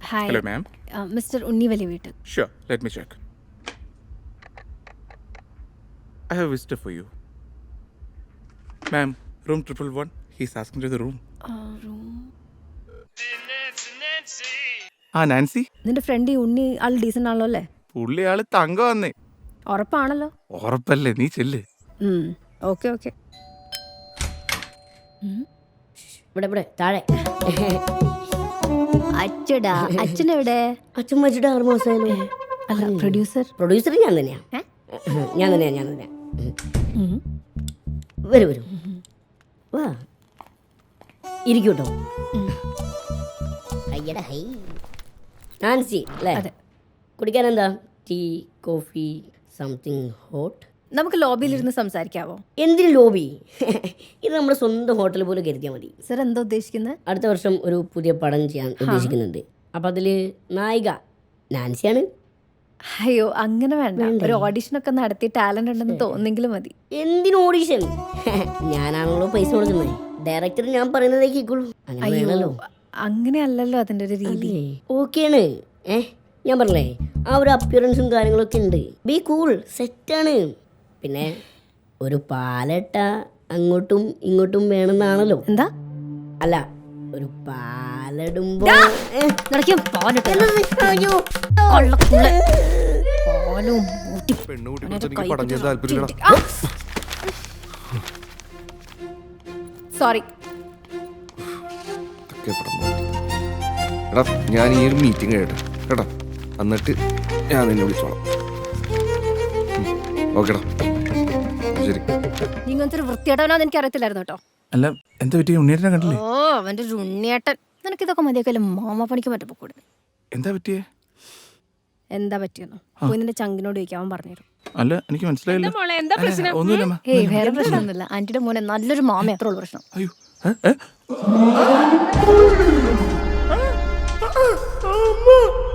Hi Hello, ma'am. Mister ഉണ്ണിവലി വീട്ടിൽ. Sure, let me check. I have a visitor for you. Ma'am, room 111. He's asking to the room. Nancy നിന്റെ front ഈ ഉണ്ണി ആൾ decent ആണല്ലോ അല്ലേ? പുള്ളി ആള് തങ്ക വന്നേ. ഉറപ്പാണല്ലോ. ഉറപ്പല്ലേ, നീ ചെല്ല്. Okay okay. ഇവിടെ താഴെ. അച്ചടാ, അച്ഛനെവിടെ? അച്ഛൻ മരിച്ചിട്ട് 6 മാസമായാലും. അല്ല, പ്രൊഡ്യൂസർ ഞാൻ തന്നെയാ. വരൂ വാ ഇരിക്കൂട്ടോ. അയ്യടാ ഹൈ. നാൻസി അല്ലേ? അതെ. കുടിക്കാൻ എന്താ? Tea, coffee, something hot? നമുക്ക് ലോബിയിലിരുന്ന് സംസാരിക്കാവോ? എന്തിനു ലോബി? ഇത് നമ്മുടെ സ്വന്തം ഹോട്ടൽ പോലെ കരുതിയാൽ മതി. സർ എന്താ ഉദ്ദേശിക്കുന്നത്? അടുത്ത വർഷം ഒരു പുതിയ പടം ചെയ്യാൻ ഉദ്ദേശിക്കുന്നുണ്ട്. അപ്പം അതിൽ നായിക നാൻസിയാണ്. അയ്യോ അങ്ങനെ വേണ്ട, ഒരു ഓഡിഷനൊക്കെ നടത്തി ടാലന്റ് ഉണ്ടെന്ന് തോന്നെങ്കിലും മതി. എന്തിനു ഓഡിഷൻ? ഞാനാണല്ലോ പൈസ കൊടുക്കുന്നത്. ഡയറക്ടർ ഞാൻ പറയുന്നതേ കേൾക്കുള്ളൂ. അയ്യോ അങ്ങനെയല്ലല്ലോ അതിന്റെ ഒരു രീതി. ഓക്കെയാണ്. ഞാൻ പറഞ്ഞേ ആ ഒരു അപ്പിയറൻസും കാര്യങ്ങളൊക്കെ ഉണ്ട്. ബി കൂൾ, സെറ്റാണ്. പിന്നെ ഒരു പാലട്ട അങ്ങോട്ടും ഇങ്ങോട്ടും വേണമെന്നാണല്ലോ. എന്താ? അല്ല, ഒരു പാലിടുമ്പോ സോറി. ഞാൻ ഈ ഒരു മീറ്റിംഗ് കഴിയട്ടെ കേട്ടോ, എന്നിട്ട് ഞാൻ നിന്നെ വിളിച്ചോളാം. ഓക്കെടാ, ശരി. ഇങ്ങനത്തെ ഒരു വൃത്തിയേട്ടവനാന്ന് എനിക്ക് അറിയത്തില്ലായിരുന്നു കേട്ടോ. അല്ല, എന്താ പറ്റി? ഉണ്ണിയേട്ടനെ കണ്ടില്ലേ? ഓ അവന്റെ ഒരു ഉണ്ണിയേട്ടൻ. നിനക്ക് ഇതൊക്കെ മതിയൊക്കെ മാമ പണിക്ക് പറ്റപ്പോ കൂടുതൽ. എന്താ പറ്റിയേ? എന്താ പറ്റിയെന്നോ പോയി നിന്റെ ചങ്കിനോട് ചോദിക്കാൻ അവൻ പറഞ്ഞുതരും. അല്ല, എനിക്ക് മനസ്സിലായില്ല. ഒന്നുമില്ല. ഏയ് വേറെ പ്രശ്നമൊന്നുമില്ല. ആന്റിയുടെ മോനെ നല്ലൊരു മാമ, അത്ര ഉള്ളു പ്രശ്നം. അയ്യോ, അമ്മ